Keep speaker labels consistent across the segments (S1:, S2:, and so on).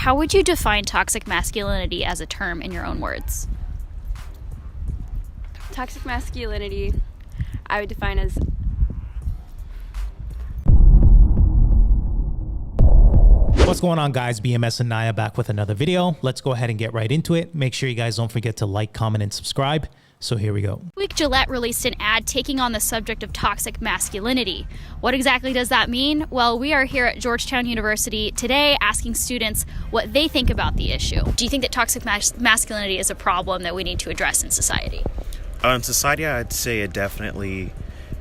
S1: How would you define toxic masculinity as a term in your own words?
S2: Toxic masculinity, I would define as
S3: What's going on, guys? BMS and Naya back with another video. Let's go ahead and get right into it. Make sure you guys don't forget to like, comment, and subscribe. So here we go.
S1: This week, Gillette released an ad taking on the subject of toxic masculinity. What exactly does that mean? Well, we are here at Georgetown University today asking students what they think about the issue. Do you think that toxic masculinity is a problem that we need to address in society?
S4: In society, I'd say it definitely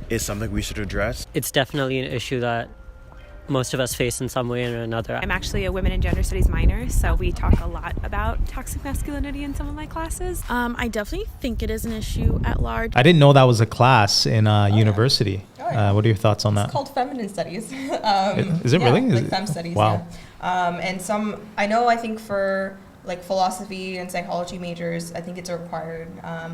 S4: is something we should address.
S5: It's definitely an issue that most of us face in some way or another.
S6: I'm actually a women and gender studies minor, so we talk a lot about toxic masculinity in some of my classes.
S7: I definitely think it is an issue at large.
S3: I didn't know that was a class in university.
S8: Yeah.
S3: What are your thoughts on that?
S8: It's called feminine studies.
S3: Is it really?
S8: Like fem studies.
S3: Wow.
S8: Yeah. And I think for like philosophy and psychology majors, I think it's a required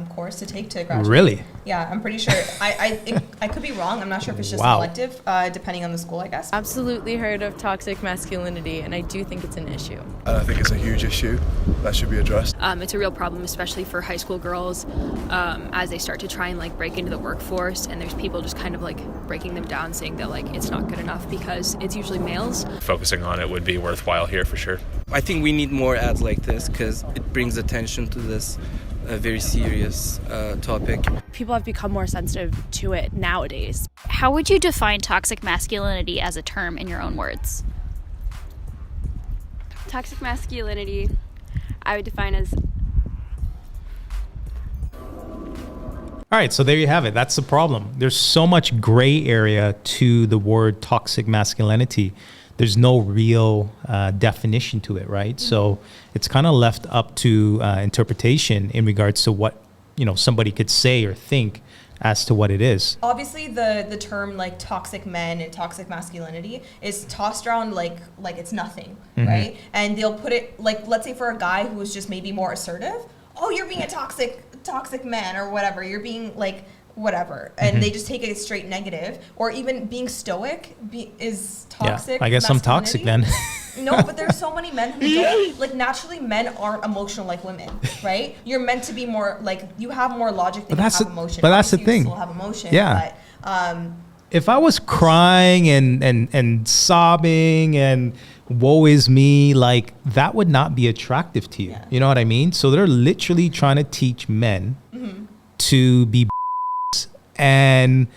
S8: course to take to graduate.
S3: Really?
S8: Yeah, I'm pretty sure. I could be wrong. I'm not sure if it's just
S3: Wow.
S8: elective, depending on the school, I guess.
S9: Absolutely heard of toxic masculinity, and I do think it's an issue.
S10: I think it's a huge issue that should be addressed.
S11: It's a real problem, especially for high school girls, as they start to try and break into the workforce, and there's people just kind of breaking them down, saying that it's not good enough because it's usually males.
S12: Focusing on it would be worthwhile here for sure.
S13: I think we need more ads like this because it brings attention to this very serious topic.
S6: People have become more sensitive to it nowadays.
S1: How would you define toxic masculinity as a term in your own words?
S2: toxic masculinity, I would define as
S3: All right, so there you have it. That's the problem. There's so much gray area to the word toxic masculinity. There's no real definition to it, right? So it's kind of left up to interpretation in regards to what somebody could say or think as to what it is.
S8: Obviously, the term like toxic men and toxic masculinity is tossed around like it's nothing, right? And they'll put it let's say for a guy who is just maybe more assertive, oh, you're being a toxic man or whatever. You're being whatever, and they just take it straight negative. Or even being stoic is toxic.
S3: Yeah, I guess I'm toxic then.
S8: No, but there's so many men who don't. Naturally, men aren't emotional like women, right? You're meant to be more you have more logic than you have emotion.
S3: But that's the
S8: Obviously,
S3: thing.
S8: You still have emotion.
S3: Yeah.
S8: But,
S3: if I was crying and sobbing and woe is me, that would not be attractive to you. Yeah. You know what I mean? So they're literally trying to teach men to be and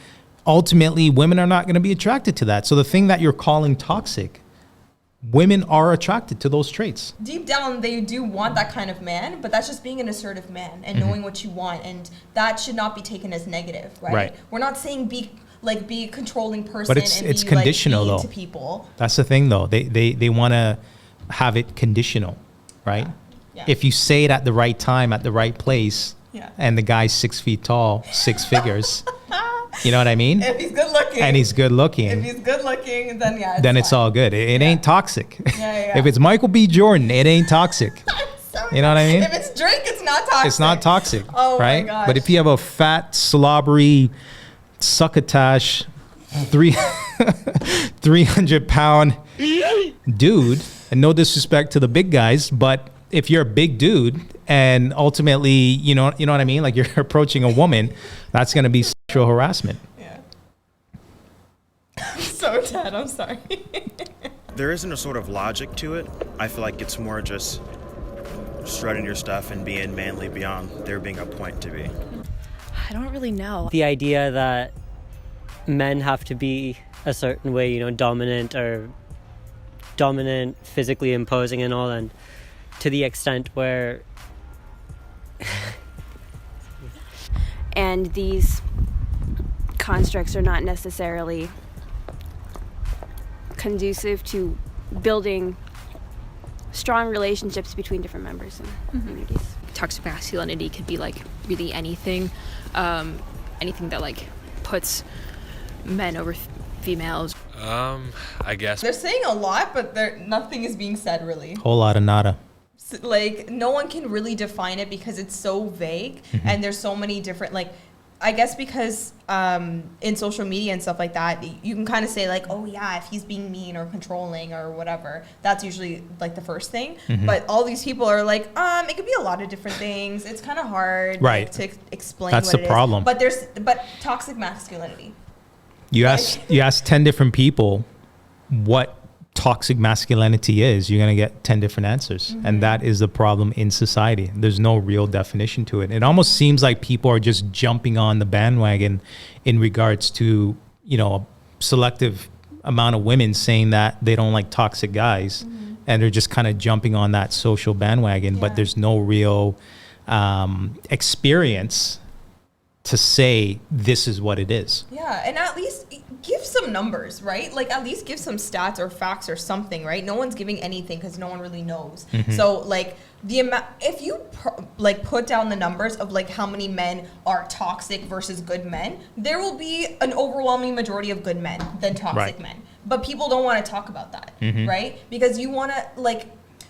S3: ultimately women are not going to be attracted to that. So the thing that you're calling toxic, women are attracted to those traits.
S8: Deep down, they do want that kind of man, but that's just being an assertive man and knowing what you want. And that should not be taken as negative, right? We're not saying be a controlling person,
S3: but it's conditional though.
S8: To people.
S3: That's the thing though. They want to have it conditional, right? Yeah. If you say it at the right time, at the right place, and the guy's 6 feet tall, 6 figures, you know what I mean?
S8: If he's good looking.
S3: And he's good looking.
S8: If he's good looking, then
S3: then it's all good. It ain't toxic.
S8: Yeah.
S3: If it's Michael B. Jordan, it ain't toxic. You know what I mean?
S8: If it's Drake, it's not toxic.
S3: It's not toxic.
S8: Oh
S3: right?
S8: My gosh.
S3: But if you have a fat, slobbery, succotash, 300-pound dude, and no disrespect to the big guys, but if you're a big dude and ultimately, you know what I mean? You're approaching a woman, that's going to be sexual harassment.
S8: Yeah. I'm so dead. I'm sorry.
S4: There isn't a sort of logic to it. I feel like it's more just strutting your stuff and being manly beyond there being a point to be.
S6: I don't really know.
S5: The idea that men have to be a certain way, dominant, physically imposing and all, and to the extent where
S2: and these constructs are not necessarily conducive to building strong relationships between different members and communities.
S11: Toxic masculinity could be really anything, anything that puts men over females.
S12: I guess
S8: they're saying a lot, but nothing is being said really.
S3: Whole lot of nada.
S8: No one can really define it because it's so vague, and there's so many different I guess because in social media and stuff like that, you can kind of say like, oh yeah, if he's being mean or controlling or whatever, that's usually like the first thing. But all these people are like, it could be a lot of different things. It's kind of hard like, to explain.
S3: That's
S8: what
S3: the problem.
S8: But toxic masculinity.
S3: You ask 10 different people what toxic masculinity is, you're going to get 10 different answers. And that is the problem in society. There's no real definition to it. It almost seems like people are just jumping on the bandwagon in regards to, you know, a selective amount of women saying that they don't like toxic guys. And they're just kind of jumping on that social bandwagon, but there's no real experience to say this is what it is.
S8: Yeah, and at least give some numbers, right? Like at least give some stats or facts or something, right? No one's giving anything because no one really knows. So like the amount, if you like put down the numbers of like how many men are toxic versus good men, there will be an overwhelming majority of good men than toxic men. But people don't want to talk about that, right? Because you want to like,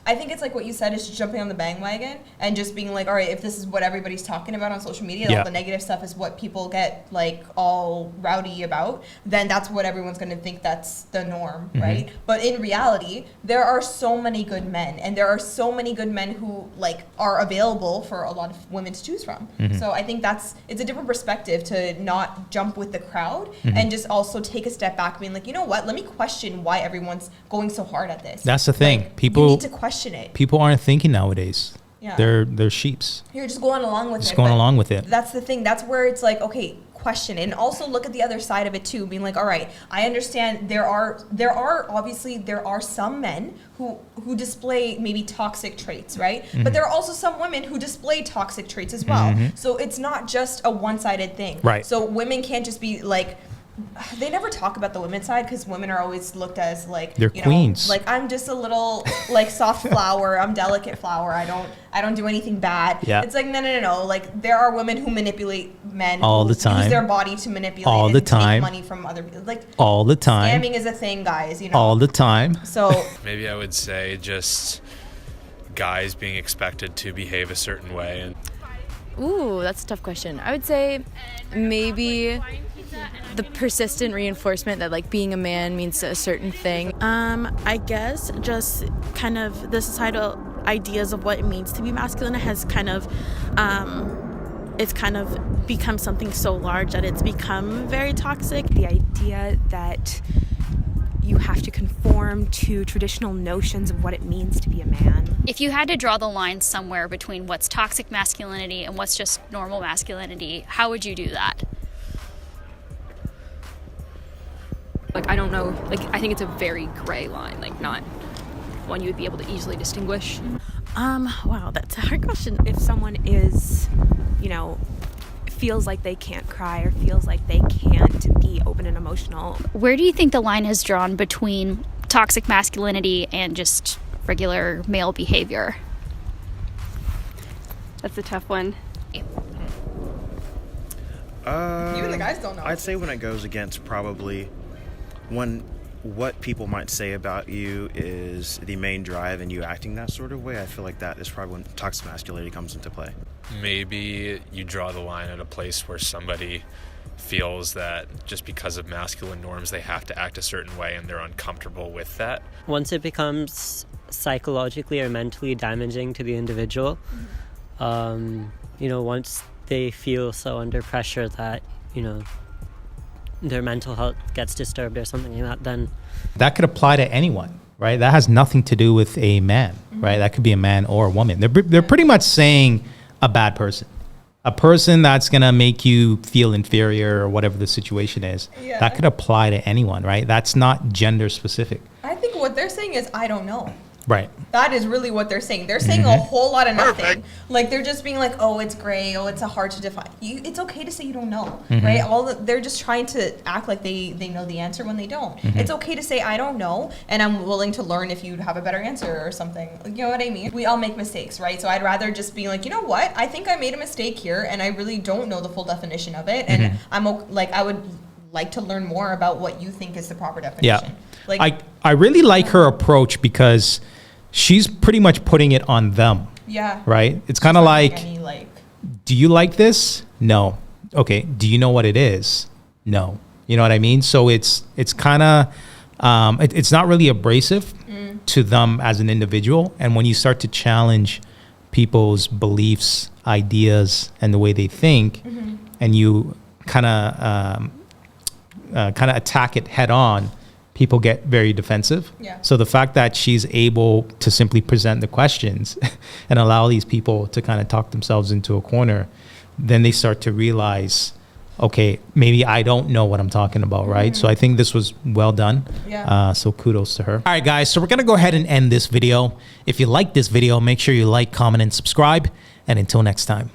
S8: I think it's like what you said is jumping on the bandwagon and just being like, all right, if this is what everybody's talking about on social media, all the negative stuff is what people get like all rowdy about, then that's what everyone's going to think that's the norm, right? But in reality, there are so many good men, and there are so many good men who like are available for a lot of women to choose from. So I think it's a different perspective to not jump with the crowd and just also take a step back, being like, you know what, let me question why everyone's going so hard at this.
S3: That's the thing.
S8: Like,
S3: People
S8: you need to question it.
S3: People aren't thinking nowadays.
S8: Yeah.
S3: They're sheeps.
S8: You're just going along with it.
S3: Just going along with it.
S8: That's the thing. That's where it's like, okay, question it. And also look at the other side of it too, being like, all right, I understand there are some men who display maybe toxic traits, right? But there are also some women who display toxic traits as well. So it's not just a one-sided thing.
S3: Right.
S8: So women can't just be like, they never talk about the women's side because women are always looked at as like,
S3: they're queens.
S8: Like I'm just a little like soft flower. I'm delicate flower. I don't do anything bad.
S3: Yeah.
S8: It's like no. Like there are women who manipulate men
S3: all
S8: who
S3: the time.
S8: Use their body to manipulate
S3: all the
S8: and
S3: time.
S8: take money from other people. Like
S3: all the time.
S8: Scamming is a thing, guys. You know.
S3: All the time.
S8: So
S12: maybe I would say just guys being expected to behave a certain way. And
S9: Ooh, that's a tough question. I would say maybe the persistent reinforcement that like being a man means a certain thing.
S7: I guess just kind of the societal ideas of what it means to be masculine has kind of it's kind of become something so large that it's become very toxic.
S6: The idea that you have to conform to traditional notions of what it means to be a man.
S1: If you had to draw the line somewhere between what's toxic masculinity and what's just normal masculinity, how would you do that?
S11: Like, I don't know, like, I think it's a very gray line, like, not one you would be able to easily distinguish.
S7: Wow, that's a hard question.
S6: If someone is, feels like they can't cry or feels like they can't be open and emotional.
S1: Where do you think the line is drawn between toxic masculinity and just regular male behavior?
S2: That's a tough one.
S8: Even the guys don't know.
S4: I'd say when it goes against probably when what people might say about you is the main drive and you acting that sort of way, I feel like that is probably when toxic masculinity comes into play.
S12: maybe you draw the line at a place where somebody feels that just because of masculine norms they have to act a certain way and they're uncomfortable with that.
S5: Once it becomes psychologically or mentally damaging to the individual, once they feel so under pressure that, their mental health gets disturbed or something like that, then...
S3: That could apply to anyone, right? That has nothing to do with a man, right? That could be a man or a woman. They're pretty much saying a bad person. A person that's going to make you feel inferior or whatever the situation is.
S8: Yeah.
S3: That could apply to anyone, right? That's not gender specific.
S8: I think what they're saying is, I don't know.
S3: Right.
S8: That is really what they're saying. They're saying a whole lot of nothing. Like, they're just being like, oh, it's gray. Oh, it's hard to define. It's okay to say you don't know, right? They're just trying to act like they know the answer when they don't. It's okay to say, I don't know, and I'm willing to learn if you have a better answer or something. You know what I mean? We all make mistakes, right? So I'd rather just be like, you know what? I think I made a mistake here, and I really don't know the full definition of it, and I would like to learn more about what you think is the proper definition.
S3: Yeah. I really like her approach because she's pretty much putting it on them.
S8: Yeah.
S3: Right? It's kind of like,
S8: any,
S3: do you like this? No. Okay, do you know what it is? No. You know what I mean? So it's kind of, it's not really abrasive to them as an individual. And when you start to challenge people's beliefs, ideas, and the way they think, and you kind of attack it head on, people get very defensive.
S8: Yeah.
S3: So the fact that she's able to simply present the questions and allow these people to kind of talk themselves into a corner, then they start to realize, okay, maybe I don't know what I'm talking about, right? So I think this was well done.
S8: Yeah.
S3: So kudos to her. All right, guys, so we're going to go ahead and end this video. If you like this video, make sure you like, comment, and subscribe. And until next time.